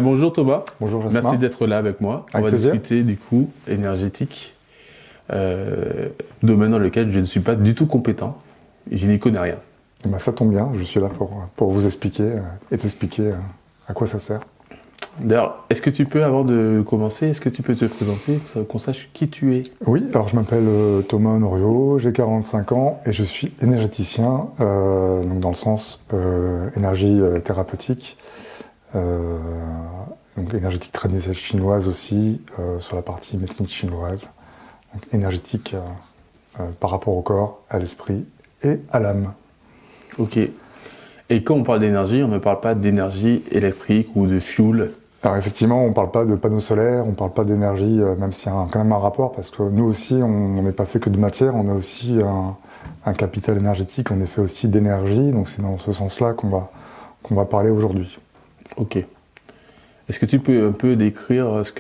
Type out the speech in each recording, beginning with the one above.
Bonjour Thomas. Bonjour Jasmin. Merci d'être là avec moi. Avec On va plaisir. discuter du coup énergétique, domaine dans lequel je ne suis pas du tout compétent. Je n'y connais rien. Eh ben, ça tombe bien, je suis là pour vous expliquer et t'expliquer à quoi ça sert. D'ailleurs, est-ce que tu peux, avant de commencer, est-ce que tu peux te présenter, qu'on sache qui tu es? Oui, alors je m'appelle Thomas Honorio, j'ai 45 ans et je suis énergéticien, donc dans le sens énergie thérapeutique, donc énergétique traditionnelle chinoise aussi, sur la partie médecine chinoise, donc énergétique par rapport au corps, à l'esprit et à l'âme. Ok. Et quand on parle d'énergie, on ne parle pas d'énergie électrique ou de fuel. Alors effectivement, on ne parle pas de panneaux solaires, on ne parle pas d'énergie, même s'il y a quand même un rapport, parce que nous aussi, on n'est pas fait que de matière, on a aussi un capital énergétique, on est fait aussi d'énergie, donc c'est dans ce sens-là qu'on va parler aujourd'hui. Ok. Est-ce que tu peux un peu décrire ce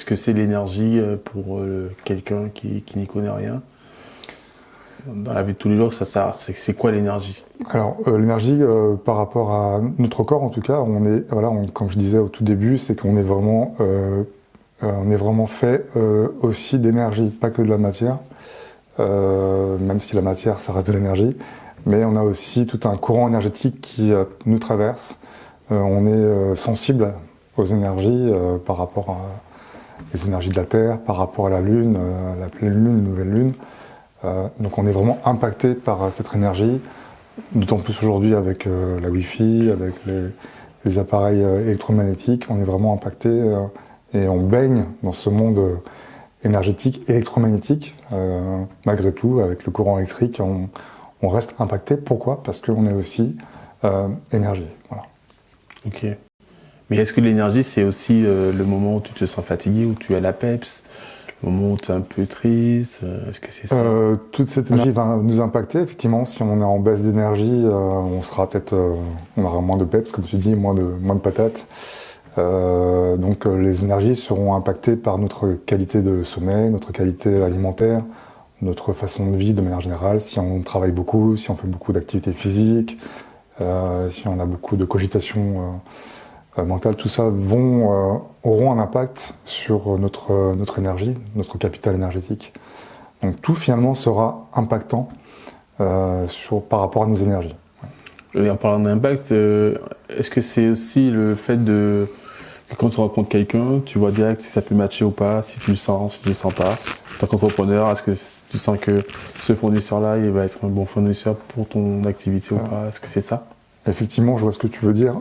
que c'est l'énergie pour quelqu'un qui n'y connaît rien? Dans la vie de tous les jours, c'est quoi l'énergie? Alors l'énergie, par rapport à notre corps en tout cas, comme je disais au tout début, c'est qu'on est vraiment fait aussi d'énergie, pas que de la matière, même si la matière ça reste de l'énergie, mais on a aussi tout un courant énergétique qui nous traverse. On est sensible aux énergies par rapport à les énergies de la Terre, par rapport à la Lune, la pleine Lune, nouvelle Lune. Donc on est vraiment impacté par cette énergie, d'autant plus aujourd'hui avec la Wi-Fi, avec les appareils électromagnétiques, on est vraiment impacté et on baigne dans ce monde énergétique, électromagnétique. Malgré tout, avec le courant électrique, on reste impacté. Pourquoi? Parce qu'on est aussi énergie. Voilà. Ok. Mais est-ce que l'énergie, c'est aussi le moment où tu te sens fatigué, où tu as la peps, le moment où tu es un peu triste? Est-ce que c'est ça? Toute cette énergie va nous impacter. Effectivement, si on est en baisse d'énergie, on aura moins de peps, comme tu dis, moins de patates. Donc les énergies seront impactées par notre qualité de sommeil, notre qualité alimentaire, notre façon de vie de manière générale. Si on travaille beaucoup, si on fait beaucoup d'activités physiques, si on a beaucoup de cogitation mentale, tout ça auront un impact sur notre énergie, notre capital énergétique. Donc tout finalement sera impactant par rapport à nos énergies. Et en parlant d'impact, est-ce que c'est aussi le fait que quand tu rencontres quelqu'un, tu vois direct si ça peut matcher ou pas, si tu le sens, si tu le sens pas? En tant qu'entrepreneur, est-ce que tu sens que ce fournisseur-là, il va être un bon fournisseur pour ton activité ou pas? Est-ce que c'est ça? Effectivement, je vois ce que tu veux dire.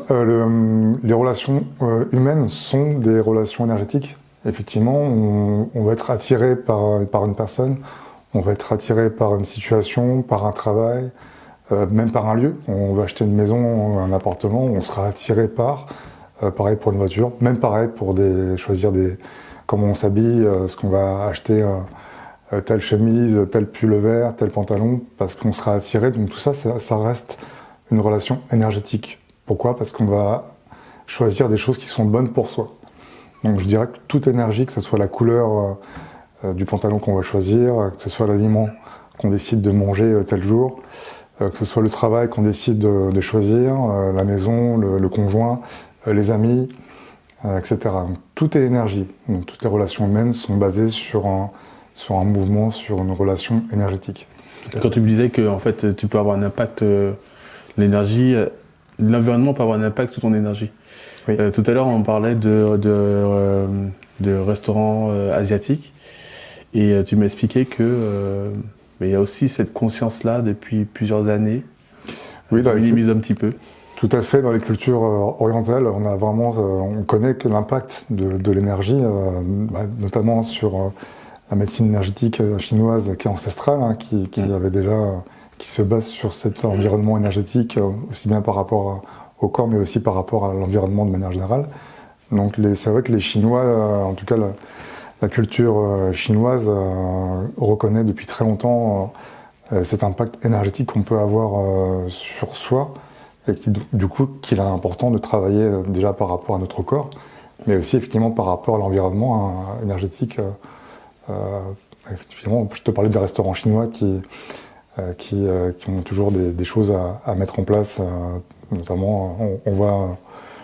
Les relations humaines sont des relations énergétiques. Effectivement, on va être attiré par une personne, on va être attiré par une situation, par un travail, même par un lieu. On va acheter une maison, un appartement, on sera attiré par. Pareil pour une voiture, même pareil pour choisir comment on s'habille, ce qu'on va acheter, telle chemise, tel pull vert, tel pantalon, parce qu'on sera attiré. Donc tout ça, ça reste une relation énergétique. Pourquoi? Parce qu'on va choisir des choses qui sont bonnes pour soi. Donc je dirais que toute énergie, que ce soit la couleur du pantalon qu'on va choisir, que ce soit l'aliment qu'on décide de manger tel jour, que ce soit le travail qu'on décide de choisir, la maison, le conjoint, les amis, etc. Donc, tout est énergie. Donc, toutes les relations humaines sont basées sur un mouvement, sur une relation énergétique. Quand tu me disais que en fait, tu peux avoir un impact, l'énergie, l'environnement peut avoir un impact sur ton énergie. Oui. Tout à l'heure, on parlait de restaurants asiatiques et tu m'as expliqué que mais il y a aussi cette conscience-là depuis plusieurs années. Oui, tu minimises un petit peu. Tout à fait. Dans les cultures orientales, on connaît que l'impact de l'énergie, notamment sur la médecine énergétique chinoise qui est ancestrale, hein, qui se base sur cet environnement énergétique, aussi bien par rapport au corps, mais aussi par rapport à l'environnement de manière générale. Donc c'est vrai que les Chinois, en tout cas la culture chinoise, reconnaît depuis très longtemps cet impact énergétique qu'on peut avoir sur soi, et qu'il est important de travailler déjà par rapport à notre corps, mais aussi effectivement par rapport à l'environnement énergétique. Effectivement, je te parlais des restaurants chinois qui ont toujours des choses à mettre en place, notamment on voit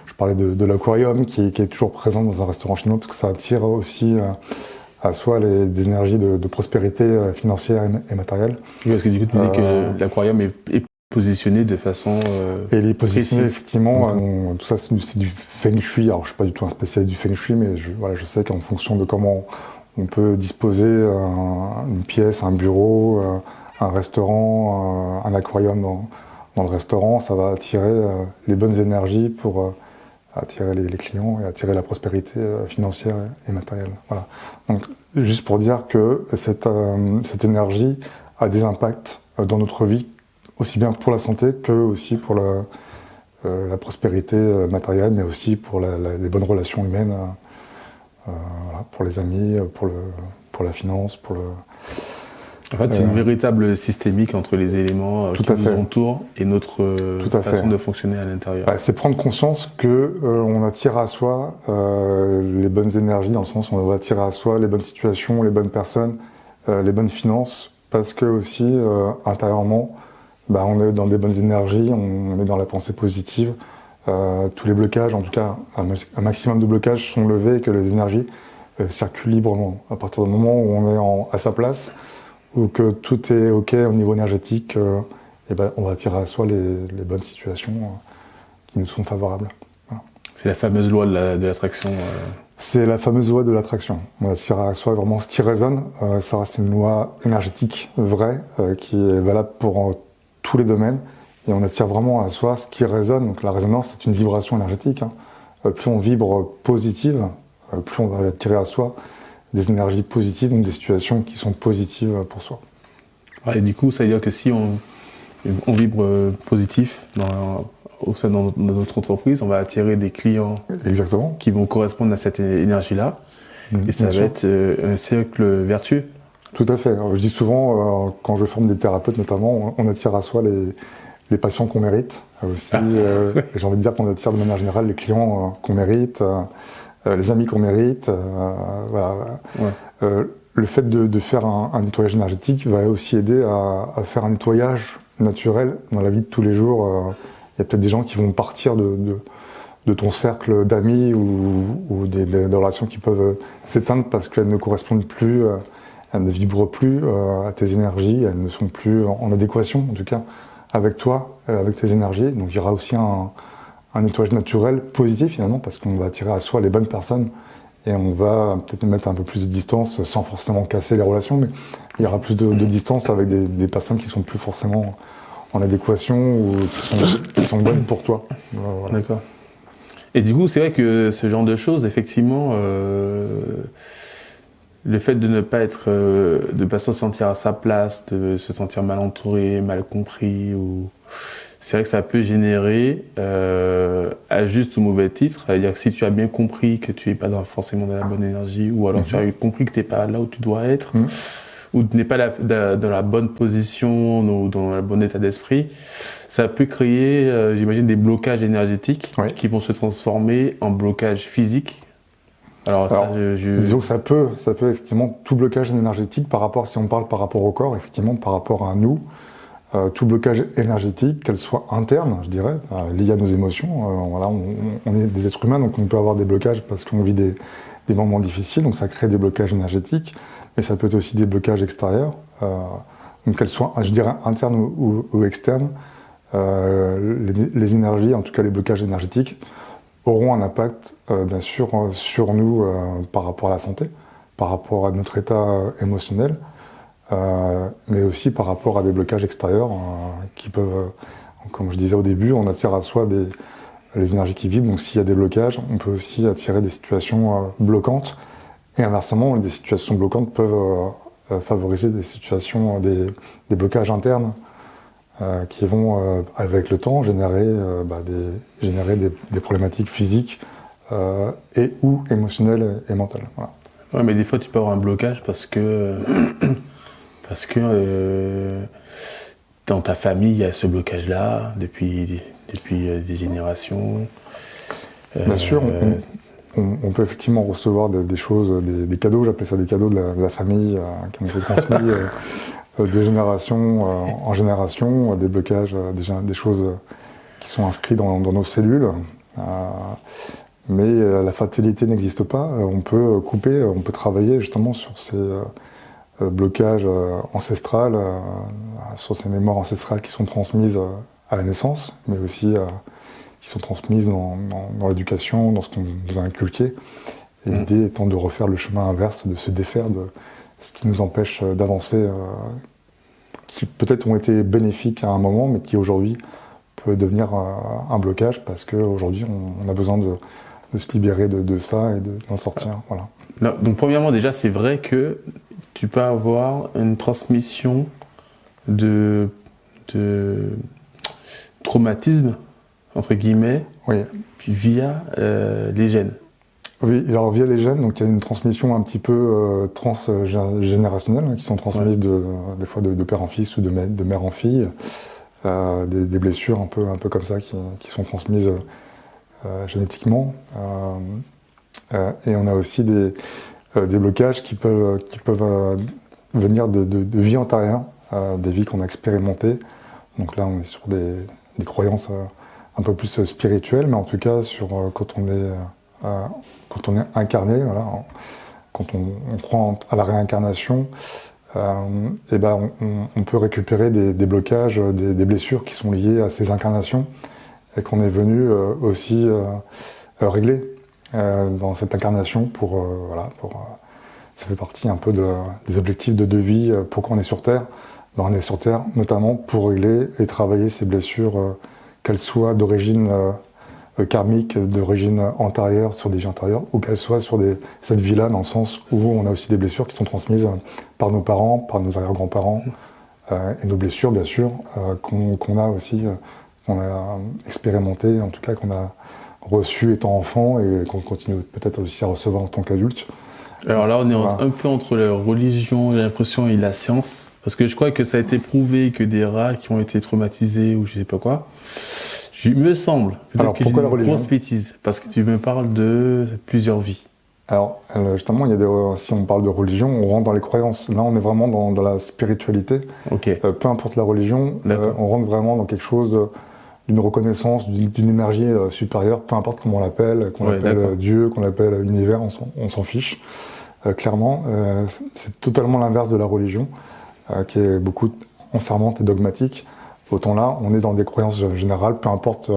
Je parlais de l'aquarium qui est toujours présent dans un restaurant chinois parce que ça attire aussi à soi des énergies de prospérité financière et matérielle. Oui, parce que du coup, tu disais que l'aquarium est positionné de façon et il est positionné précise. effectivement. Tout ça, c'est du feng shui. Alors, je suis pas du tout un spécialiste du feng shui, mais je sais qu'en fonction de comment on peut disposer une pièce, un bureau, un restaurant, un aquarium dans le restaurant, ça va attirer les bonnes énergies pour attirer les clients et attirer la prospérité financière et matérielle. Voilà. Donc, juste pour dire que cette énergie a des impacts dans notre vie, aussi bien pour la santé que aussi pour la prospérité matérielle, mais aussi pour les bonnes relations humaines, voilà, pour les amis, pour la finance, En fait, c'est une véritable systémique entre les éléments qui nous entourent et notre façon de fonctionner à l'intérieur. C'est prendre conscience que on attire à soi les bonnes énergies, dans le sens où on va attirer à soi les bonnes situations, les bonnes personnes, les bonnes finances, parce que aussi intérieurement, on est dans des bonnes énergies, on est dans la pensée positive. Tous les blocages, en tout cas un maximum de blocages sont levés et que les énergies circulent librement. À partir du moment où on est à sa place, ou que tout est OK au niveau énergétique, on va attirer à soi les bonnes situations qui nous sont favorables. Voilà. C'est la fameuse loi de l'attraction. C'est la fameuse loi de l'attraction. On attire à soi vraiment ce qui résonne. Ça reste une loi énergétique vraie qui est valable pour tous les domaines. Et on attire vraiment à soi ce qui résonne. Donc la résonance, c'est une vibration énergétique. Plus on vibre positive, plus on va attirer à soi des énergies positives, donc des situations qui sont positives pour soi. Et du coup, ça veut dire que si on vibre positif au sein de notre entreprise, on va attirer des clients Exactement. Qui vont correspondre à cette énergie-là. Et ça va être un cercle vertueux. Tout à fait. Alors, je dis souvent, quand je forme des thérapeutes notamment, on attire à soi les patients qu'on mérite. Aussi, j'ai envie de dire qu'on attire de manière générale les clients qu'on mérite, les amis qu'on mérite. Voilà. Ouais. Le fait de faire un nettoyage énergétique va aussi aider à faire un nettoyage naturel dans la vie de tous les jours. Il y a peut-être des gens qui vont partir de ton cercle d'amis ou des relations qui peuvent s'éteindre parce qu'elles ne correspondent plus, elles ne vibrent plus à tes énergies, elles ne sont plus en adéquation, en tout cas, avec toi, avec tes énergies. Donc il y aura aussi un nettoyage naturel positif finalement, parce qu'on va attirer à soi les bonnes personnes et on va peut-être mettre un peu plus de distance sans forcément casser les relations, mais il y aura plus de distance avec des personnes qui sont plus forcément en adéquation ou qui sont bonnes pour toi. Voilà. D'accord. Et du coup, c'est vrai que ce genre de choses, effectivement, le fait de ne pas se sentir à sa place, de se sentir mal entouré, mal compris, c'est vrai que ça peut générer, à juste ou mauvais titre, c'est-à-dire que si tu as bien compris que tu n'es pas forcément dans la bonne énergie, ou alors tu as compris que tu n'es pas là où tu dois être, ou tu n'es pas dans la bonne position ou dans le bon état d'esprit, ça peut créer, j'imagine, des blocages énergétiques qui vont se transformer en blocages physiques. Alors disons que ça peut effectivement, tout blocage énergétique si on parle par rapport au corps, effectivement, par rapport à nous, tout blocage énergétique, qu'elle soit interne, je dirais, lié à nos émotions. Voilà, on est des êtres humains, donc on peut avoir des blocages parce qu'on vit des moments difficiles, donc ça crée des blocages énergétiques, mais ça peut être aussi des blocages extérieurs, donc qu'elles soient, je dirais, internes ou externes. Les énergies, en tout cas les blocages énergétiques, auront un impact, bien sûr, sur nous par rapport à la santé, par rapport à notre état émotionnel, mais aussi par rapport à des blocages extérieurs qui peuvent, comme je disais au début, on attire à soi les énergies qui vibrent, donc s'il y a des blocages, on peut aussi attirer des situations bloquantes, et inversement, des situations bloquantes peuvent favoriser des situations, des blocages internes qui vont, avec le temps, générer des problématiques physiques et ou émotionnelles et mentales. Voilà. Ouais, mais des fois, tu peux avoir un blocage parce que dans ta famille, il y a ce blocage-là depuis des générations. Bien sûr, on peut effectivement recevoir des choses, des cadeaux, j'appelle ça des cadeaux de la famille qui ont été transmis de génération en génération, des blocages, des choses qui sont inscrits dans nos cellules, Mais la fatalité n'existe pas. On peut couper, on peut travailler justement sur ces blocages ancestrales, sur ces mémoires ancestrales qui sont transmises à la naissance, mais aussi qui sont transmises dans l'éducation, dans ce qu'on nous a inculqué. Et l'idée étant de refaire le chemin inverse, de se défaire de ce qui nous empêche d'avancer, qui peut-être ont été bénéfiques à un moment, mais qui aujourd'hui peut devenir un blocage parce qu'aujourd'hui on a besoin de se libérer de ça et d'en sortir. Voilà. Non, donc premièrement déjà c'est vrai que tu peux avoir une transmission de traumatisme entre guillemets, oui. Puis via les gènes. Oui, alors via les gènes, donc il y a une transmission un petit peu transgénérationnelle qui sont transmises des fois de père en fils ou de mère en fille, des blessures un peu comme ça qui sont transmises génétiquement. Et on a aussi des blocages qui peuvent venir de vies antérieures, des vies qu'on a expérimentées. Donc là, on est sur des croyances un peu plus spirituelles, mais en tout cas sur quand on est incarné, voilà, quand on croit à la réincarnation, et ben on peut récupérer des blocages, des blessures qui sont liées à ces incarnations et qu'on est venu aussi régler dans cette incarnation ça fait partie un peu des objectifs de vie. Pourquoi on est sur Terre? Ben, on est sur Terre notamment pour régler et travailler ces blessures, qu'elles soient d'origine karmique, d'origine antérieure, sur des vies antérieures, ou qu'elles soient sur cette vie-là, dans le sens où on a aussi des blessures qui sont transmises par nos parents, par nos arrière-grands-parents, et nos blessures, bien sûr, qu'on a aussi, qu'on a expérimentées, en tout cas qu'on a reçues étant enfant, et qu'on continue peut-être aussi à recevoir en tant qu'adulte. Alors là, on est un peu entre la religion, j'ai l'impression, et la science, parce que je crois que ça a été prouvé que des rats qui ont été traumatisés, ou je sais pas quoi, il me semble, alors, que pourquoi la religion? Grosse bêtise, parce que tu me parles de plusieurs vies. Alors, justement, si on parle de religion, on rentre dans les croyances. Là, on est vraiment dans la spiritualité. Okay. Peu importe la religion, on rentre vraiment dans quelque chose d'une reconnaissance, d'une énergie supérieure, peu importe comment on l'appelle, qu'on l'appelle Dieu, qu'on l'appelle l'univers, on s'en fiche. Clairement, c'est totalement l'inverse de la religion, qui est beaucoup enfermante et dogmatique. Autant là, on est dans des croyances générales, peu importe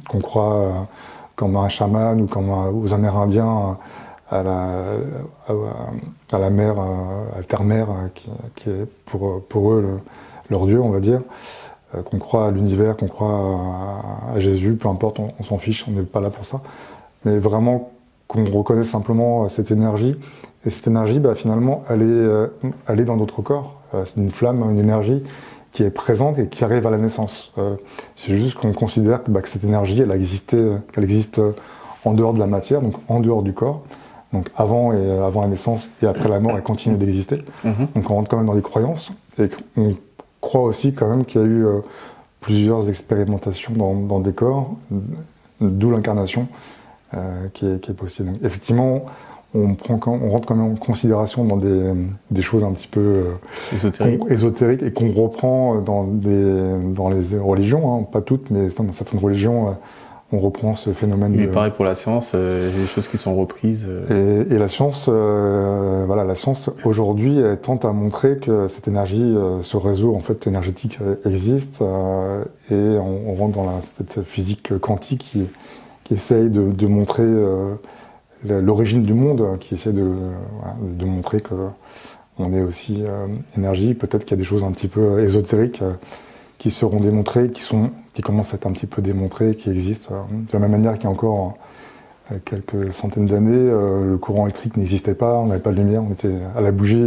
qu'on croit comme un chaman ou comme aux Amérindiens à la mère, à la terre-mère, qui est pour eux leur Dieu, on va dire. Qu'on croit à l'univers, qu'on croit à Jésus, peu importe, on s'en fiche, on n'est pas là pour ça. Mais vraiment qu'on reconnaisse simplement cette énergie. Et cette énergie, finalement, elle est dans notre corps. C'est une flamme, une énergie qui est présente et qui arrive à la naissance. C'est juste qu'on considère que cette énergie, qu'elle existe en dehors de la matière, donc en dehors du corps. Donc avant la naissance et après la mort, elle continue d'exister. Donc on rentre quand même dans des croyances et on croit aussi quand même qu'il y a eu plusieurs expérimentations dans des corps, d'où l'incarnation qui est possible. Donc, effectivement, on rentre quand même en considération dans des choses un petit peu ésotériques et qu'on reprend dans les religions, pas toutes, mais dans certaines religions, on reprend ce phénomène. Mais pareil pour la science, il y a des choses qui sont reprises. Et la science, la science aujourd'hui, elle tente à montrer que cette énergie, ce réseau en fait énergétique existe, et on rentre dans cette physique quantique qui essaye de montrer l'origine du monde, qui essaie de montrer que on est aussi énergie. Peut-être qu'il y a des choses un petit peu ésotériques qui seront démontrées, qui commencent à être un petit peu démontrées, qui existent. De la même manière qu'il y a encore quelques centaines d'années, le courant électrique n'existait pas, on n'avait pas de lumière, on était à la bougie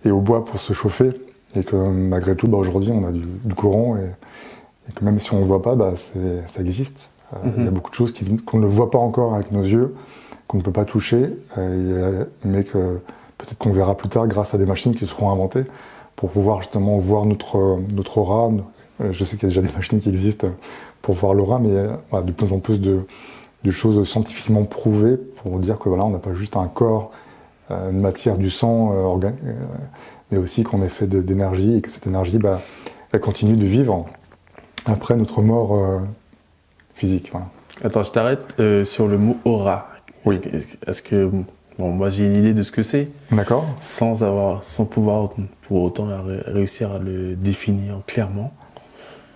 et au bois pour se chauffer. Et que malgré tout, aujourd'hui, on a du courant et que même si on ne le voit pas, ça existe. Il y a beaucoup de choses qu'on ne voit pas encore avec nos yeux, qu'on ne peut pas toucher, mais que peut-être qu'on verra plus tard grâce à des machines qui seront inventées pour pouvoir justement voir notre aura. Je sais qu'il y a déjà des machines qui existent pour voir l'aura, mais de plus en plus de choses scientifiquement prouvées pour dire que on n'a pas juste un corps, une matière du sang, mais aussi qu'on est fait d'énergie et que cette énergie, elle continue de vivre après notre mort physique. Voilà. Attends, je t'arrête sur le mot aura. Oui. Est-ce que bon, moi j'ai une idée de ce que c'est, D'accord. sans pouvoir pour autant réussir à le définir clairement.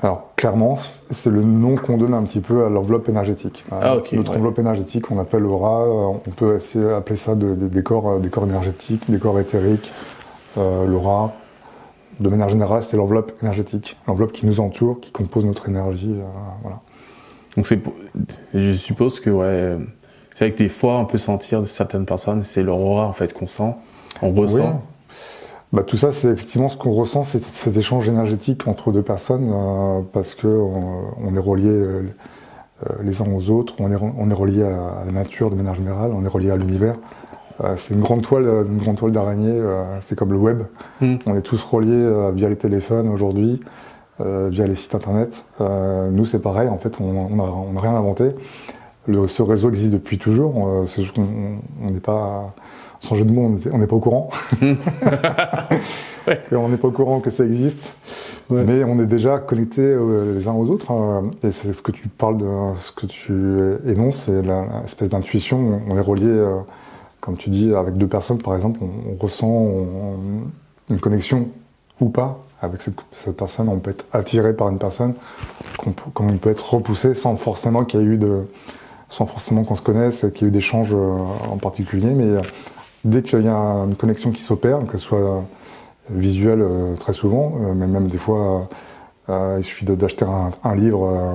Alors, clairement, c'est le nom qu'on donne un petit peu à l'enveloppe énergétique. Ok. Notre enveloppe énergétique, on appelle aura, on peut appeler ça des corps énergétiques, des corps éthériques. L'aura, de manière générale, c'est l'enveloppe énergétique, l'enveloppe qui nous entoure, qui compose notre énergie. Voilà. Donc je suppose que c'est vrai que des fois on peut sentir de certaines personnes, c'est leur aura en fait qu'on sent, on ressent. Oui. Bah, tout ça, c'est effectivement ce qu'on ressent, c'est cet échange énergétique entre deux personnes, parce que on est reliés les uns aux autres, on est reliés à la nature de manière générale, on est reliés à l'univers. C'est une grande toile d'araignée, c'est comme le web. On est tous reliés via les téléphones aujourd'hui, via les sites internet. Nous, c'est pareil, en fait, on n'a rien inventé. Ce réseau existe depuis toujours, c'est juste qu'on n'est pas... Sans jeu de mots, on n'est pas au courant. Ouais. On n'est pas au courant que ça existe, mais on est déjà connectés les uns aux autres. Et c'est ce que tu parles ce que tu énonces, c'est l'espèce d'intuition. On est reliés, comme tu dis, avec deux personnes, par exemple, on ressent une connexion ou pas avec cette personne. On peut être attiré par une personne, comme on peut être repoussé sans forcément qu'il y ait eu sans forcément qu'on se connaisse, qu'il y ait eu d'échanges en particulier, mais dès qu'il y a une connexion qui s'opère, que ce soit visuelle très souvent, mais même des fois, il suffit d'acheter un livre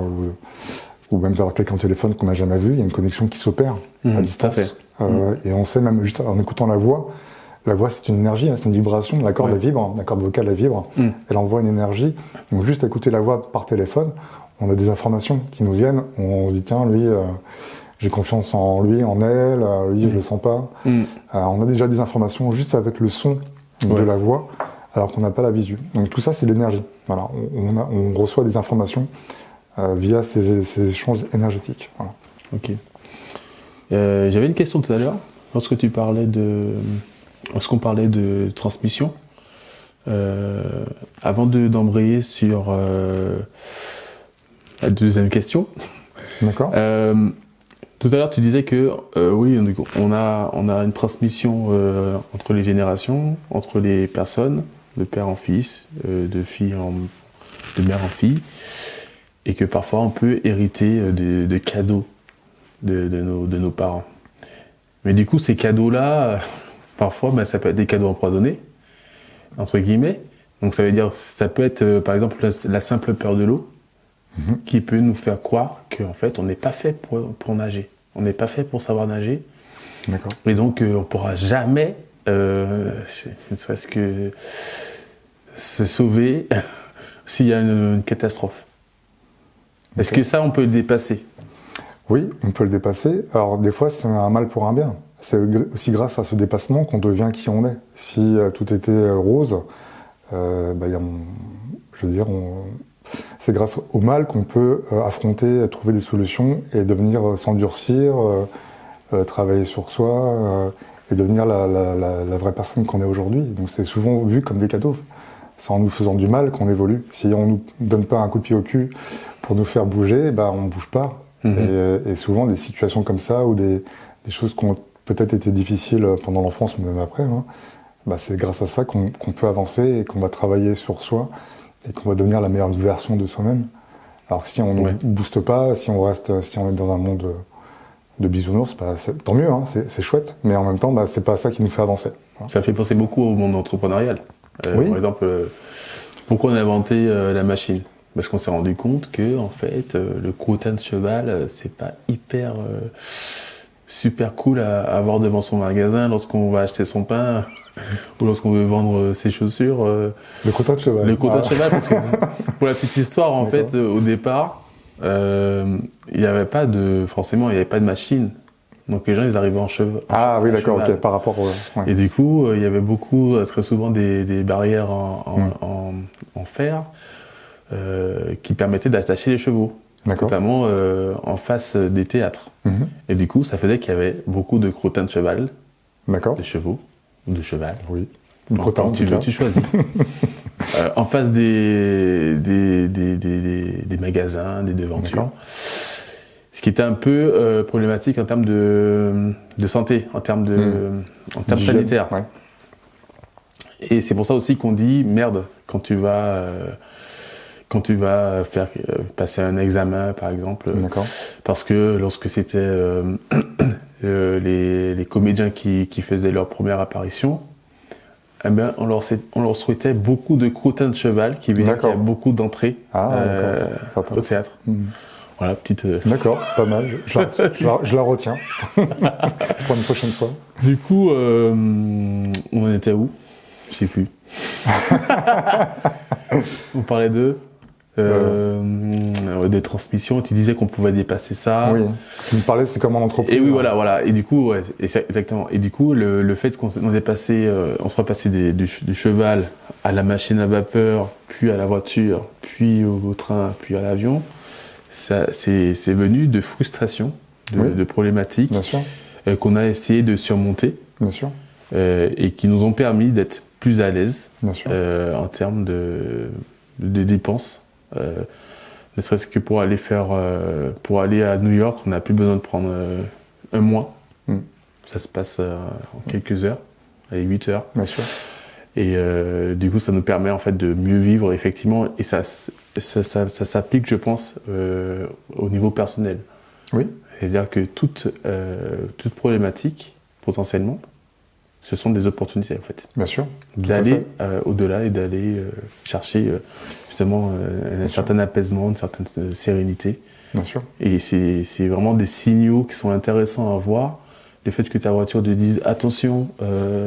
ou même d'avoir quelqu'un au téléphone qu'on n'a jamais vu, il y a une connexion qui s'opère à distance. Et on sait même juste en écoutant la voix c'est une énergie, c'est une vibration, la corde vibre, la corde vocale elle vibre, elle envoie une énergie. Donc juste écouter la voix par téléphone, on a des informations qui nous viennent, on se dit tiens lui... j'ai confiance en lui, en elle, lui, je le sens pas. On a déjà des informations juste avec le son de la voix, alors qu'on n'a pas la visu. Donc tout ça, c'est l'énergie. Voilà, on reçoit des informations via ces échanges énergétiques. Voilà. Ok. J'avais une question tout à l'heure, lorsqu'on parlait de transmission. Avant d'embrayer sur la deuxième question. D'accord. Tout à l'heure, tu disais que oui, on a une transmission entre les générations, entre les personnes, de père en fils, de mère en fille, et que parfois on peut hériter de cadeaux de nos parents. Mais du coup, ces cadeaux-là, parfois, ça peut être des cadeaux empoisonnés, entre guillemets. Donc ça veut dire, ça peut être, par exemple, la simple peur de l'eau, qui peut nous faire croire qu'en fait, on n'est pas fait pour nager. On n'est pas fait pour savoir nager. D'accord. Et donc, on ne pourra jamais, ne serait-ce que se sauver s'il y a une catastrophe. Okay. Est-ce que ça, on peut le dépasser ? Oui, on peut le dépasser. Alors, des fois, c'est un mal pour un bien. C'est aussi grâce à ce dépassement qu'on devient qui on est. Si tout était rose, c'est grâce au mal qu'on peut affronter, trouver des solutions et devenir s'endurcir, travailler sur soi et devenir la vraie personne qu'on est aujourd'hui. Donc c'est souvent vu comme des cadeaux. C'est en nous faisant du mal qu'on évolue. Si on nous donne pas un coup de pied au cul pour nous faire bouger, on bouge pas. Et souvent des situations comme ça ou des choses qui ont peut-être été difficiles pendant l'enfance ou même après, c'est grâce à ça qu'on peut avancer et qu'on va travailler sur soi et qu'on va devenir la meilleure version de soi-même. Alors que si on ne booste pas, si on est dans un monde de bisounours, tant mieux, c'est chouette, mais en même temps, c'est pas ça qui nous fait avancer. Ça fait penser beaucoup au monde entrepreneurial. Oui. Par exemple, pourquoi on a inventé la machine ? Parce qu'on s'est rendu compte que, en fait, le crottin de cheval, c'est pas hyper super cool à avoir devant son magasin lorsqu'on va acheter son pain ou lorsqu'on veut vendre ses chaussures. Le crottin de cheval. Le crottin de cheval, parce que pour la petite histoire, en fait, au départ, il n'y avait pas de machine. Donc les gens, ils arrivaient en cheval. Ah oui, d'accord, ok, par rapport au... Ouais. Et du coup, il y avait beaucoup, très souvent, des barrières en fer qui permettaient d'attacher les chevaux. Notamment en face des théâtres. Et du coup, ça faisait qu'il y avait beaucoup de crottins de cheval, de chevaux, ou de cheval. Oui. Tu choisis. En face des magasins, des devantures. Ce qui était un peu problématique en termes de santé, en termes sanitaires. Ouais. Et c'est pour ça aussi qu'on dit merde quand tu vas faire passer un examen, par exemple. D'accord. Parce que lorsque c'était les comédiens qui faisaient leur première apparition, eh ben, on leur souhaitait beaucoup de crottins de cheval, qui veut dire qu'il y a beaucoup d'entrées au théâtre. Voilà, petite... D'accord, pas mal. Je la retiens pour une prochaine fois. Du coup, on en était où? Je sais plus. On parlait des transmissions. Tu disais qu'on pouvait dépasser ça. Oui. Tu me parlais, c'est comme en entreprise. Et oui, voilà. Et du coup, ouais, exactement. Et du coup, le fait qu'on soit passé du cheval à la machine à vapeur, puis à la voiture, puis au train, puis à l'avion, ça, c'est venu de frustration, de problématiques, bien sûr, qu'on a essayé de surmonter. Bien sûr. Et qui nous ont permis d'être plus à l'aise en termes de dépenses. Ne serait-ce que pour aller à New York, on n'a plus besoin de prendre un mois. Ça se passe en quelques heures, 8 heures. Bien sûr. Et du coup, ça nous permet en fait de mieux vivre effectivement. Et ça s'applique, je pense, au niveau personnel. Oui. C'est-à-dire que toute problématique, potentiellement, ce sont des opportunités en fait. Bien sûr. D'aller au-delà et d'aller chercher justement un certain apaisement, une certaine sérénité. Bien sûr. Et c'est vraiment des signaux qui sont intéressants à voir. Le fait que ta voiture te dise attention,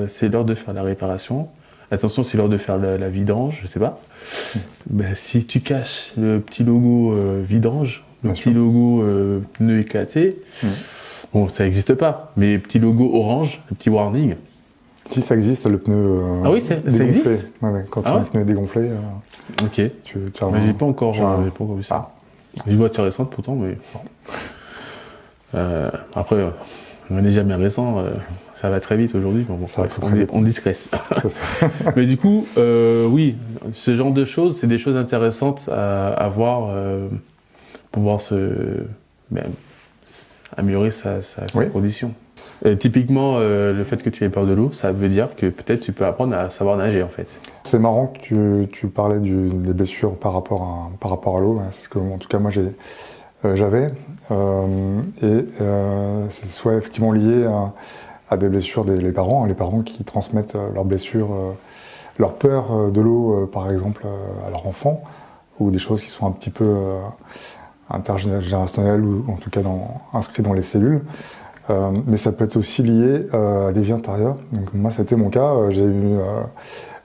c'est l'heure de faire la réparation. Attention, c'est l'heure de faire la vidange, je sais pas. Ben, si tu caches le petit logo vidange, le petit logo pneu éclaté, bon, ça n'existe pas. Mais le petit logo orange, le petit warning. Si ça existe, le pneu. Ah oui, ça existe. Ouais, quand le pneu est dégonflé. Ok. Mais j'ai pas encore vu ça. J'ai une voiture récente pourtant, mais après, on n'est jamais récent. Ça va très vite aujourd'hui. Bon, on discrète. Mais du coup, oui, ce genre de choses, c'est des choses intéressantes à voir pour pouvoir améliorer sa condition. Typiquement, le fait que tu aies peur de l'eau, ça veut dire que peut-être tu peux apprendre à savoir nager en fait. C'est marrant que tu parlais des blessures par rapport à l'eau. C'est ce que, en tout cas, moi j'avais. C'est soit effectivement lié à des blessures des parents, les parents qui transmettent leurs blessures, leur peur de l'eau, par exemple, à leurs enfants, ou des choses qui sont un petit peu intergénérationnelles ou en tout cas inscrites dans les cellules. Mais ça peut être aussi lié à des vies antérieures. Donc moi, c'était mon cas. J'ai eu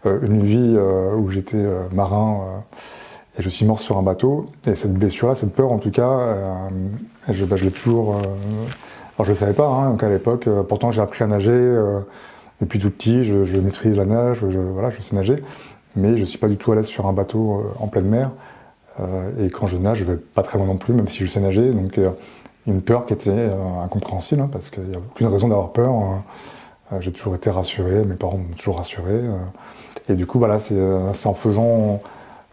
une vie où j'étais marin et je suis mort sur un bateau. Et cette blessure-là, cette peur, en tout cas, je l'ai toujours. Alors je ne savais pas. Donc à l'époque, pourtant j'ai appris à nager depuis tout petit. Je maîtrise la nage. Je sais nager. Mais je ne suis pas du tout à l'aise sur un bateau en pleine mer. Et quand je nage, je vais pas très loin non plus, même si je sais nager. Donc une peur qui était incompréhensible, parce qu'il n'y a aucune raison d'avoir peur. J'ai toujours été rassuré, mes parents m'ont toujours rassuré. Et du coup, voilà, c'est en faisant,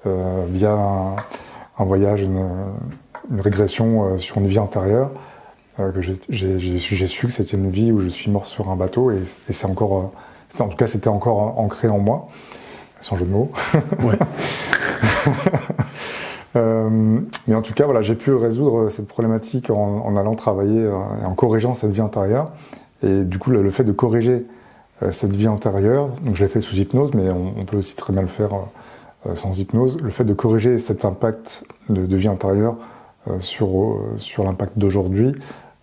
via un voyage, une régression sur une vie antérieure, que j'ai su que c'était une vie où je suis mort sur un bateau, et c'est encore, en tout cas, c'était encore ancré en moi, sans jeu de mots. Ouais. Mais en tout cas, voilà, j'ai pu résoudre cette problématique en allant travailler et en corrigeant cette vie antérieure. Et du coup, le fait de corriger cette vie antérieure, donc je l'ai fait sous hypnose, mais on peut aussi très bien le faire sans hypnose. Le fait de corriger cet impact de vie antérieure sur l'impact d'aujourd'hui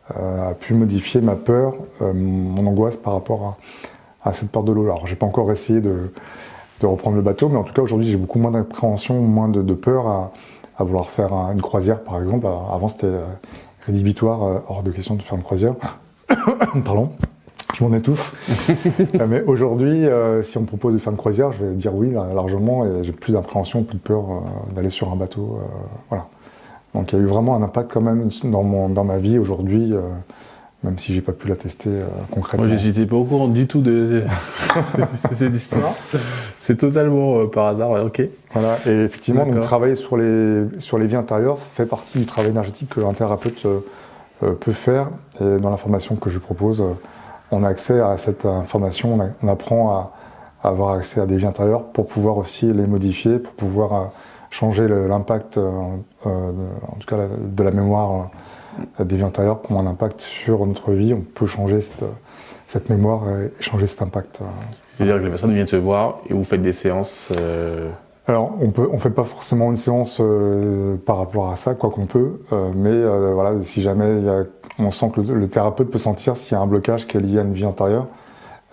a pu modifier ma peur, mon angoisse par rapport à cette peur de l'eau. Alors, j'ai pas encore essayé de reprendre le bateau, mais en tout cas, aujourd'hui, j'ai beaucoup moins d'appréhension, moins de peur à vouloir faire une croisière, par exemple. Avant, c'était rédhibitoire, hors de question de faire une croisière. Pardon, je m'en étouffe. Mais aujourd'hui, si on me propose de faire une croisière, je vais dire oui, largement, et j'ai plus d'appréhension, plus de peur d'aller sur un bateau. Voilà. Donc il y a eu vraiment un impact quand même dans ma vie aujourd'hui, même si j'ai pas pu la tester concrètement. Moi, j'étais pas au courant du tout de cette histoire. C'est totalement par hasard, ouais, ok. Voilà, et effectivement, donc, travailler sur les vies intérieures fait partie du travail énergétique que un thérapeute peut faire. Et dans la formation que je propose, on a accès à cette information, on apprend à avoir accès à des vies intérieures pour pouvoir aussi les modifier, pour pouvoir changer l'impact, en tout cas de la mémoire des vies antérieures qui ont un impact sur notre vie. On peut changer cette mémoire et changer cet impact. C'est-à-dire que les personnes viennent se voir et vous faites des séances Alors, on fait pas forcément une séance par rapport à ça, quoi qu'on peut, mais voilà, si jamais on sent que le thérapeute peut sentir s'il y a un blocage qui est lié à une vie antérieure,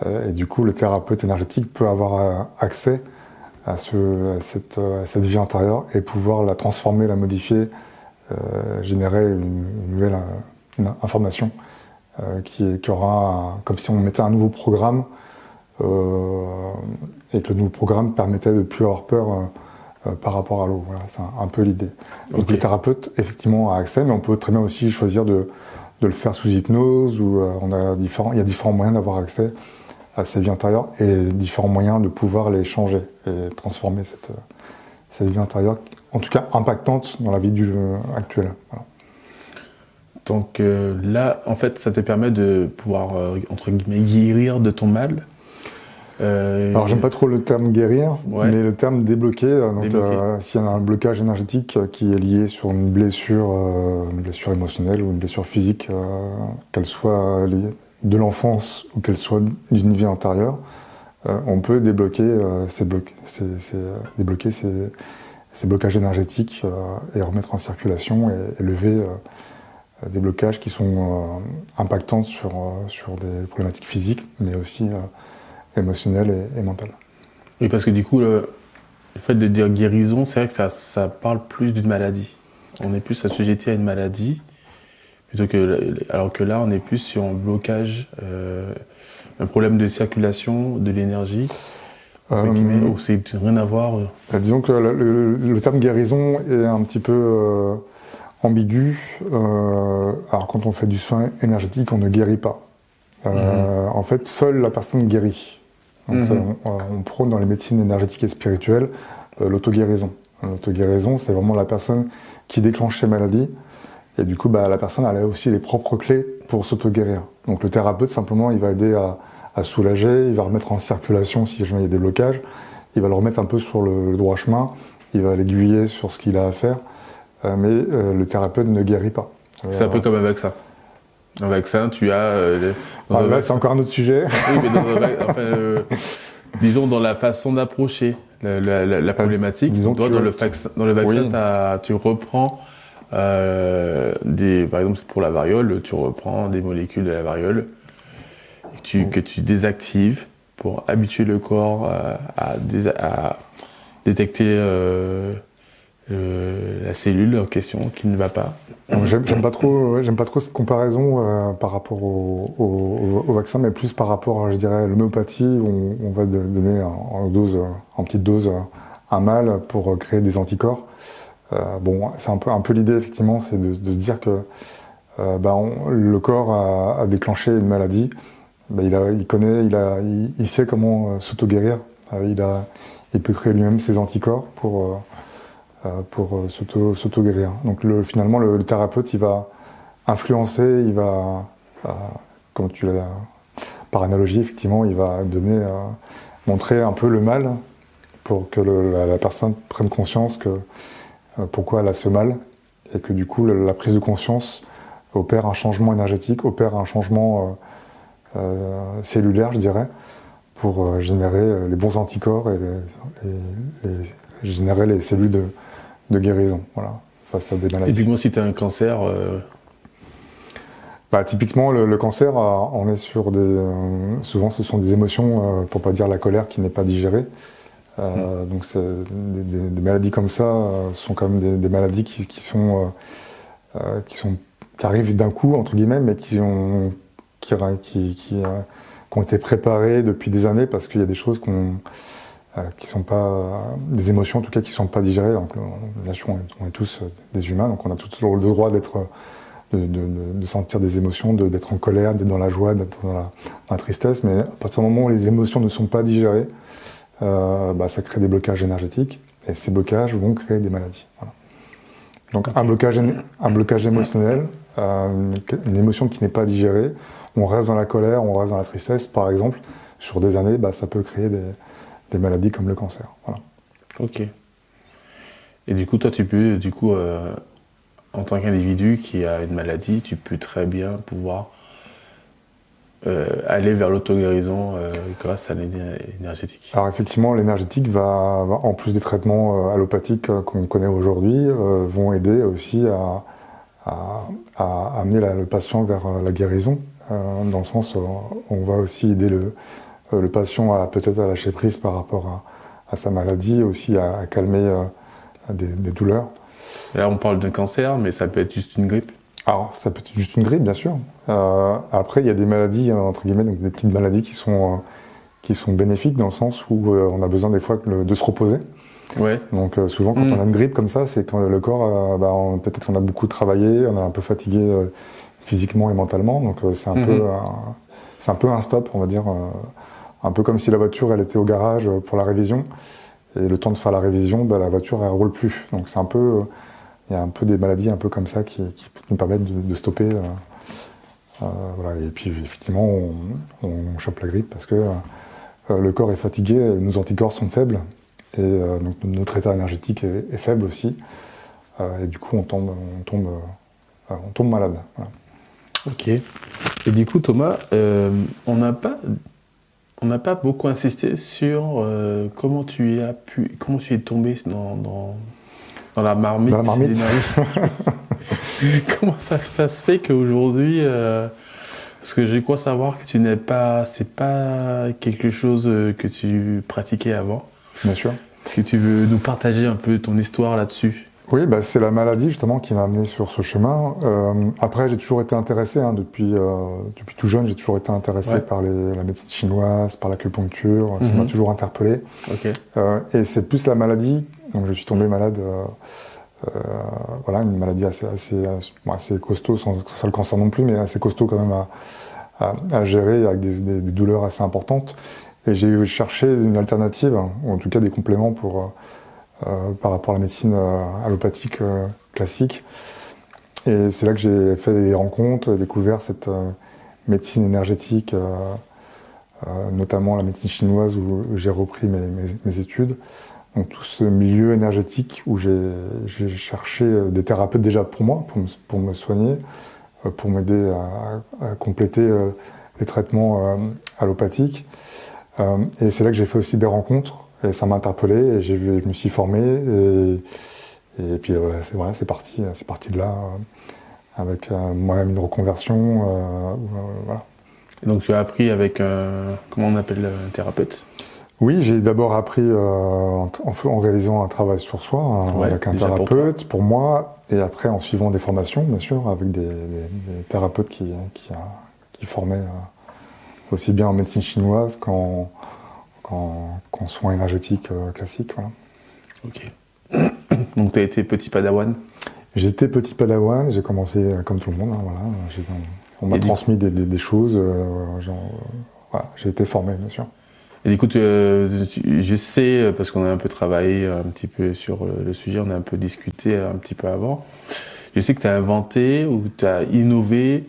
et du coup, le thérapeute énergétique peut avoir accès à cette vie antérieure et pouvoir la transformer, la modifier, générer une nouvelle information qui aura, comme si on mettait un nouveau programme, et que le nouveau programme permettait de ne plus avoir peur par rapport à l'eau. Voilà, c'est un peu l'idée. Donc Okay. le thérapeute, effectivement, a accès, mais on peut très bien aussi choisir de le faire sous hypnose, ou il y a différents moyens d'avoir accès à ces vies intérieures et différents moyens de pouvoir les changer et transformer cette vie intérieure, en tout cas impactante dans la vie actuelle. Voilà. Donc là, en fait, ça te permet de pouvoir, entre guillemets, guérir de ton mal. Alors j'aime pas trop le terme guérir, Ouais. mais le terme débloquer. Donc Débloquer. s'il y a un blocage énergétique qui est lié sur une blessure émotionnelle ou une blessure physique, qu'elle soit liée de l'enfance ou qu'elle soit d'une vie antérieure, on peut débloquer débloquer ces blocages énergétiques et remettre en circulation et lever des blocages qui sont impactants sur des problématiques physiques, mais aussi émotionnelles et mentales. Oui, parce que du coup, le fait de dire guérison, c'est vrai que ça parle plus d'une maladie. On est plus assujetti à une maladie, alors que là, on est plus sur un blocage, un problème de circulation de l'énergie, où c'est rien à voir. Disons que le terme guérison est un petit peu ambigu. Alors quand on fait du soin énergétique, on ne guérit pas. En fait, seule la personne guérit. Donc, on prône dans les médecines énergétiques et spirituelles l'auto-guérison. L'auto-guérison, c'est vraiment la personne qui déclenche ses maladies. Et du coup, la personne elle a aussi les propres clés pour s'auto-guérir. Donc le thérapeute, simplement, il va aider à soulager, il va remettre en circulation si jamais il y a des blocages, il va le remettre un peu sur le droit chemin, il va l'aiguiller sur ce qu'il a à faire, mais le thérapeute ne guérit pas. C'est un peu comme un vaccin. Un vaccin, tu as... là, c'est encore un autre sujet. Oui, mais disons dans la façon d'approcher la problématique, toi, dans le vaccin, oui. Tu reprends par exemple pour la variole, tu reprends des molécules de la variole que tu désactives pour habituer le corps à détecter la cellule en question qui ne va pas. J'aime pas trop cette comparaison par rapport au vaccin, mais plus par rapport, je dirais, à l'homéopathie, où on va donner en petite dose un mal pour créer des anticorps. C'est un peu l'idée, effectivement, c'est de se dire que le corps a déclenché une maladie, il sait comment s'auto-guérir, il peut créer lui-même ses anticorps pour s'auto-guérir. Donc finalement, le thérapeute, il va influencer, il va, comme tu l'as, par analogie, effectivement, il va montrer un peu le mal pour que la personne prenne conscience que pourquoi elle a ce mal, et que du coup, la prise de conscience opère un changement énergétique, opère un changement cellulaire, je dirais, pour générer les bons anticorps et générer les cellules de guérison, voilà, face à des maladies. Typiquement, si tu as un cancer... typiquement, le cancer, on est sur souvent, ce sont des émotions, pour pas dire la colère, qui n'est pas digérée. Donc, des maladies comme ça sont quand même des maladies qui arrivent d'un coup, entre guillemets, mais qui ont été préparées depuis des années, parce qu'il y a des choses qui sont pas des émotions en tout cas qui sont pas digérées. Donc bien sûr on est tous des humains, donc on a tous le droit de sentir des émotions, d'être en colère, d'être dans la joie, d'être dans la tristesse, mais à partir du moment où les émotions ne sont pas digérées, ça crée des blocages énergétiques, et ces blocages vont créer des maladies. Voilà. Donc un blocage émotionnel une émotion qui n'est pas digérée, on reste dans la colère, on reste dans la tristesse, par exemple, sur des années, ça peut créer des maladies comme le cancer. Voilà. Ok. Et du coup, toi, tu peux, en tant qu'individu qui a une maladie, tu peux très bien pouvoir aller vers l'auto-guérison grâce à l'énergétique. Alors effectivement, l'énergétique en plus des traitements allopathiques qu'on connaît aujourd'hui, vont aider aussi à amener le patient vers la guérison, dans le sens où on va aussi aider le patient à peut-être à lâcher prise par rapport à sa maladie, aussi à calmer des douleurs. Et là, on parle d'un cancer, mais ça peut être juste une grippe. Alors, ça peut être juste une grippe, bien sûr. Après, il y a des maladies, entre guillemets, donc des petites maladies qui sont bénéfiques dans le sens où on a besoin des fois de se reposer. Ouais. Donc souvent, quand on a une grippe comme ça, c'est quand le corps, peut-être on a beaucoup travaillé, on est un peu fatigué physiquement et mentalement. Donc c'est un peu un stop, on va dire. Un peu comme si la voiture, elle était au garage pour la révision. Et le temps de faire la révision, la voiture, elle roule plus. Donc c'est un peu... Il y a un peu des maladies un peu comme ça qui nous permettent de stopper. Voilà. Et puis effectivement, on chope la grippe parce que le corps est fatigué, nos anticorps sont faibles et donc notre état énergétique est faible aussi. Et du coup, on tombe malade. Voilà. Ok. Et du coup, Thomas, on n'a pas beaucoup insisté sur comment tu es tombé dans la marmite. Dans la marmite. Comment ça se fait qu'aujourd'hui, parce que j'ai quoi savoir que c'est pas quelque chose que tu pratiquais avant. Bien sûr. Est-ce que tu veux nous partager un peu ton histoire là-dessus? Oui, c'est la maladie justement qui m'a amené sur ce chemin. Après, j'ai toujours été intéressé, depuis tout jeune, j'ai toujours été intéressé par la médecine chinoise, par l'acupuncture, ça m'a toujours interpellé. Okay. Et c'est plus la maladie, donc je suis tombé malade, une maladie assez costaud, sans le cancer non plus, mais assez costaud quand même à gérer, avec des douleurs assez importantes. Et j'ai cherché une alternative, ou en tout cas des compléments par rapport à la médecine allopathique classique. Et c'est là que j'ai fait des rencontres et découvert cette médecine énergétique, notamment la médecine chinoise où j'ai repris mes études. Donc tout ce milieu énergétique où j'ai cherché des thérapeutes déjà pour moi, pour me soigner, pour m'aider à compléter les traitements allopathiques. Et c'est là que j'ai fait aussi des rencontres. Et ça m'a interpellé et je me suis formé et puis c'est parti de là avec moi-même une reconversion. Voilà. Et donc tu as appris avec comment on appelle un thérapeute? Oui, j'ai d'abord appris en réalisant un travail sur soi avec un thérapeute pour moi et après en suivant des formations bien sûr avec des thérapeutes qui formaient aussi bien en médecine chinoise qu'en soins énergétiques classiques. Voilà. Ok. Donc tu as été petit padawan? J'étais petit padawan, j'ai commencé comme tout le monde. Voilà. On m'a transmis des choses, j'ai été formé bien sûr. Et écoute, je sais, parce qu'on a un peu travaillé un petit peu sur le sujet, on a un peu discuté un petit peu avant, je sais que tu as inventé ou tu as innové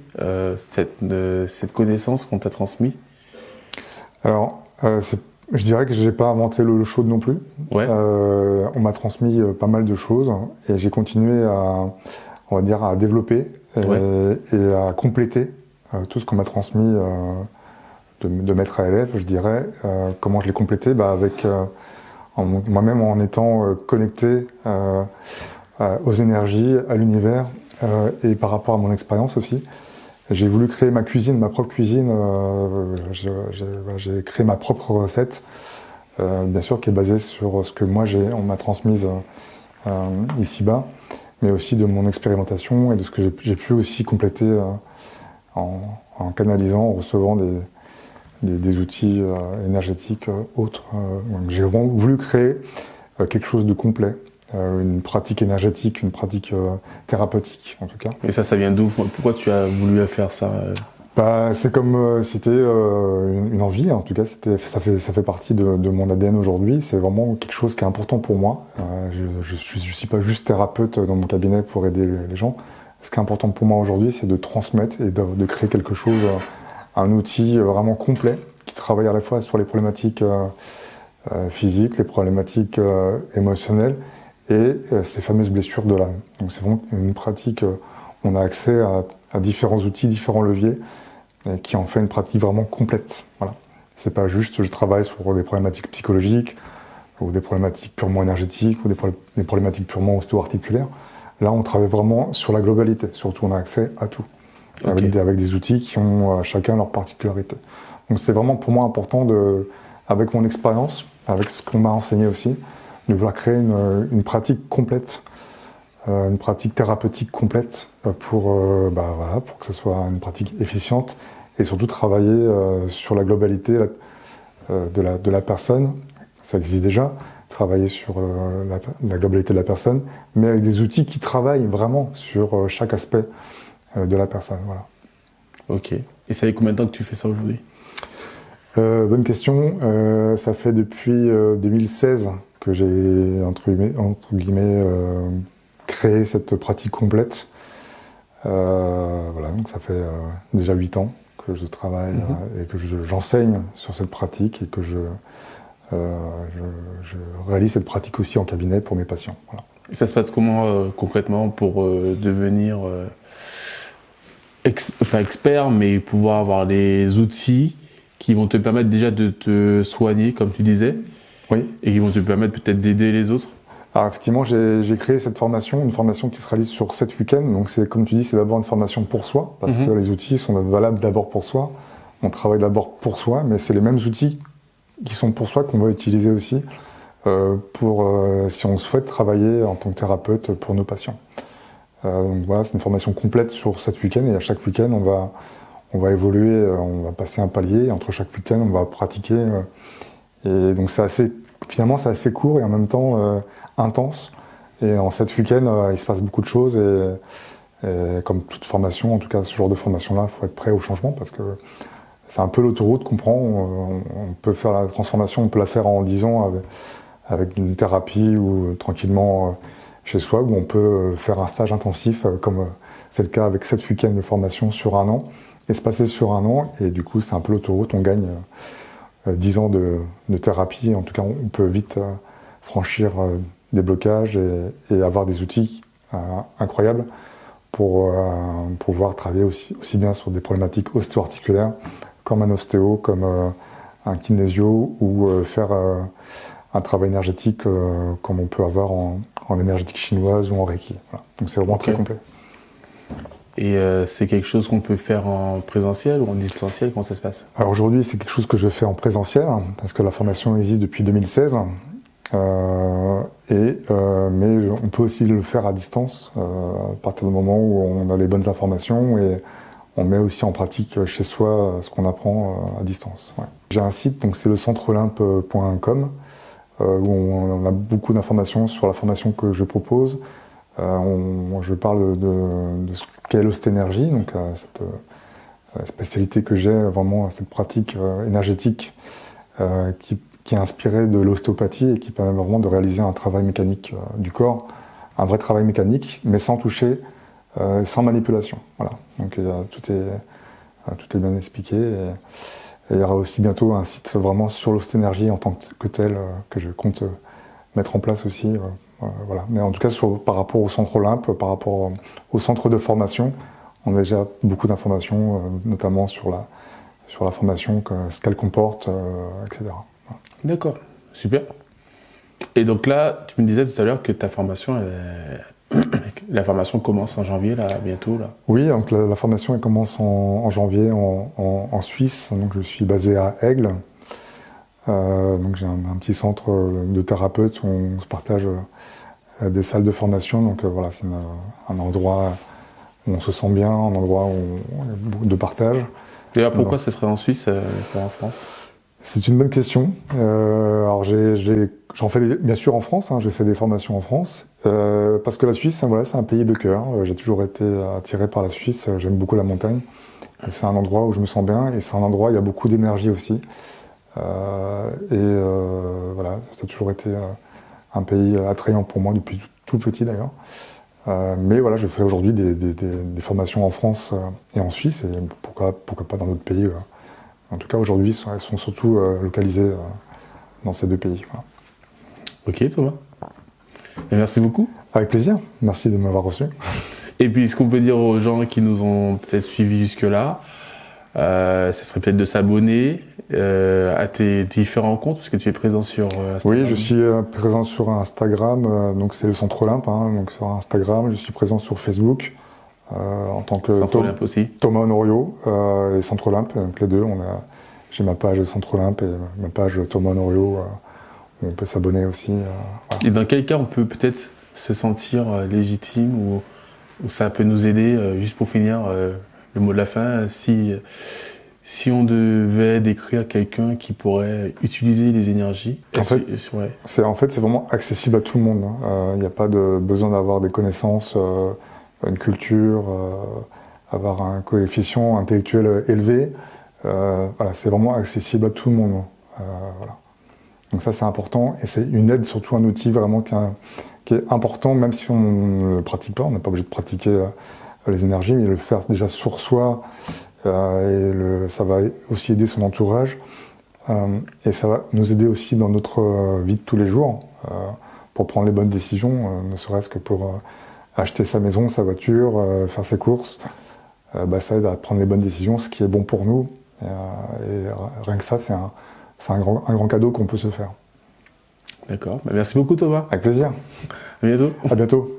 cette connaissance qu'on t'a transmise. Alors, je dirais que je n'ai pas inventé l'eau chaude non plus. Ouais. On m'a transmis pas mal de choses et j'ai continué à développer et à compléter tout ce qu'on m'a transmis de maître à élève, je dirais. Comment je l'ai complété avec moi-même en étant connecté aux énergies, à l'univers et par rapport à mon expérience aussi. J'ai voulu créer ma propre cuisine. J'ai créé ma propre recette, bien sûr, qui est basée sur ce que on m'a transmise ici-bas, mais aussi de mon expérimentation et de ce que j'ai pu aussi compléter en canalisant, en recevant des outils énergétiques autres. Donc j'ai vraiment voulu créer quelque chose de complet. Une pratique énergétique, une pratique thérapeutique en tout cas. Et ça vient d'où? Pourquoi tu as voulu faire ça? C'est comme c'était une envie, en tout cas ça fait partie de mon ADN aujourd'hui. C'est vraiment quelque chose qui est important pour moi. Je suis pas juste thérapeute dans mon cabinet pour aider les gens. Ce qui est important pour moi aujourd'hui, c'est de transmettre et de créer quelque chose, un outil vraiment complet qui travaille à la fois sur les problématiques physiques, les problématiques émotionnelles et ces fameuses blessures de l'âme. Donc c'est vraiment une pratique, on a accès à différents outils, différents leviers, qui en fait une pratique vraiment complète. Voilà. C'est pas juste je travaille sur des problématiques psychologiques, ou des problématiques purement énergétiques, ou des problématiques purement ostéo-articulaires. Là, on travaille vraiment sur la globalité. Surtout, on a accès à tout. Okay. Avec des outils qui ont chacun leur particularité. Donc c'est vraiment pour moi important, avec mon expérience, avec ce qu'on m'a enseigné aussi, de vouloir créer une pratique complète, une pratique thérapeutique complète pour que ce soit une pratique efficiente et surtout travailler sur la globalité de la personne. Ça existe déjà, travailler sur la globalité de la personne, mais avec des outils qui travaillent vraiment sur chaque aspect de la personne. Voilà. Ok. Et ça fait combien de temps que tu fais ça aujourd'hui ? Bonne question. Ça fait depuis 2016 que j'ai, entre guillemets, créé cette pratique complète. Voilà, donc ça fait déjà 8 ans que je travaille et que j'enseigne sur cette pratique et que je réalise cette pratique aussi en cabinet pour mes patients. Voilà. Et ça se passe comment concrètement pour devenir pas expert, mais pouvoir avoir les outils qui vont te permettre déjà de te soigner, comme tu disais, oui, et qui vont te permettre peut-être d'aider les autres? Alors effectivement, j'ai créé cette formation, une formation qui se réalise sur 7 week-ends. Donc c'est, comme tu dis, c'est d'abord une formation pour soi, parce que les outils sont valables d'abord pour soi. On travaille d'abord pour soi, mais c'est les mêmes outils qui sont pour soi qu'on va utiliser aussi si on souhaite travailler en tant que thérapeute pour nos patients. Donc voilà, c'est une formation complète sur 7 week-ends, et à chaque week-end, on va évoluer, on va passer un palier. Entre chaque week-end, on va pratiquer. Et donc finalement, c'est assez court et en même temps intense. Et en 7 week-ends, il se passe beaucoup de choses. Et comme toute formation, en tout cas ce genre de formation-là, il faut être prêt au changement, parce que c'est un peu l'autoroute qu'on prend. On peut faire la transformation, on peut la faire en 10 ans avec une thérapie ou tranquillement chez soi, où on peut faire un stage intensif, comme c'est le cas avec 7 week-ends de formation sur 1 an, et se passer sur 1 an. Et du coup, c'est un peu l'autoroute, on gagne 10 ans de thérapie. En tout cas, on peut vite franchir des blocages et avoir des outils incroyables pour pouvoir travailler aussi bien sur des problématiques ostéo-articulaires, comme un ostéo, comme un kinésio, ou faire un travail énergétique comme on peut avoir en énergétique chinoise ou en Reiki. Voilà. Donc c'est vraiment très complet. Et c'est quelque chose qu'on peut faire en présentiel ou en distanciel? Comment ça se passe? Alors aujourd'hui, c'est quelque chose que je fais en présentiel, parce que la formation existe depuis 2016. Mais on peut aussi le faire à distance, à partir du moment où on a les bonnes informations et on met aussi en pratique chez soi ce qu'on apprend à distance. Ouais. J'ai un site, donc c'est le centreolympe.com, où on a beaucoup d'informations sur la formation que je propose. Je parle de ce qu'est l'osténergie, donc cette spécialité que j'ai, vraiment cette pratique énergétique qui est inspirée de l'ostéopathie et qui permet vraiment de réaliser un travail mécanique du corps, un vrai travail mécanique, mais sans toucher, sans manipulation. Voilà. Donc tout est bien expliqué. Et il y aura aussi bientôt un site vraiment sur l'osténergie en tant que tel que je compte mettre en place aussi. Voilà. Mais en tout cas, par rapport au Centre Olympe, par rapport au centre de formation, on a déjà beaucoup d'informations, notamment sur la formation, ce qu'elle comporte, etc. Voilà. D'accord, super. Et donc là, tu me disais tout à l'heure que ta formation, la formation commence en janvier, là, bientôt, là. Oui, donc la formation elle commence en janvier en Suisse. Donc je suis basé à Aigle. Donc j'ai un petit centre de thérapeutes où on se partage des salles de formation. Donc voilà, c'est un endroit où on se sent bien, un endroit où il y a beaucoup de partage. D'ailleurs, pourquoi ce serait en Suisse, pas en France? C'est une bonne question. Alors j'en fais bien sûr en France, j'ai fait des formations en France, parce que la Suisse, voilà, c'est un pays de cœur. J'ai toujours été attiré par la Suisse, j'aime beaucoup la montagne. Et c'est un endroit où je me sens bien, et c'est un endroit où il y a beaucoup d'énergie aussi. Voilà, ça a toujours été un pays attrayant pour moi depuis tout petit d'ailleurs. Mais voilà, je fais aujourd'hui des formations en France et en Suisse, et pourquoi pas dans d'autres pays. En tout cas, aujourd'hui, elles sont surtout localisées dans ces 2 pays. Voilà. Ok, Thomas. Et merci beaucoup. Avec plaisir. Merci de m'avoir reçu. Et puis, ce qu'on peut dire aux gens qui nous ont peut-être suivis jusque-là, ça serait peut-être de s'abonner à tes différents comptes, parce que tu es présent sur Instagram. Oui, je suis présent sur Instagram, donc c'est le Centre Olympe, hein, donc sur Instagram. Je suis présent sur Facebook en tant que Centre Olympe aussi. Thomas Honorio et Centre Olympe, donc les deux. J'ai ma page Centre Olympe et ma page Thomas Honorio, où on peut s'abonner aussi. Voilà. Et dans quel cas on peut peut-être se sentir légitime ou ça peut nous aider, juste pour finir, le mot de la fin, si on devait décrire quelqu'un qui pourrait utiliser les énergies, c'est vraiment accessible à tout le monde. Il n'y a pas de besoin d'avoir des connaissances, une culture, avoir un coefficient intellectuel élevé. Voilà, c'est vraiment accessible à tout le monde. Voilà. Donc ça, c'est important, et c'est une aide, surtout un outil vraiment qui est important, même si on ne le pratique pas. On n'est pas obligé de pratiquer les énergies, mais le faire déjà sur soi, ça va aussi aider son entourage, et ça va nous aider aussi dans notre vie de tous les jours, pour prendre les bonnes décisions, ne serait-ce que pour acheter sa maison, sa voiture, faire ses courses. Ça aide à prendre les bonnes décisions, ce qui est bon pour nous, et rien que ça, c'est un grand cadeau qu'on peut se faire. D'accord. Merci beaucoup, Thomas. Avec plaisir. À bientôt. À bientôt.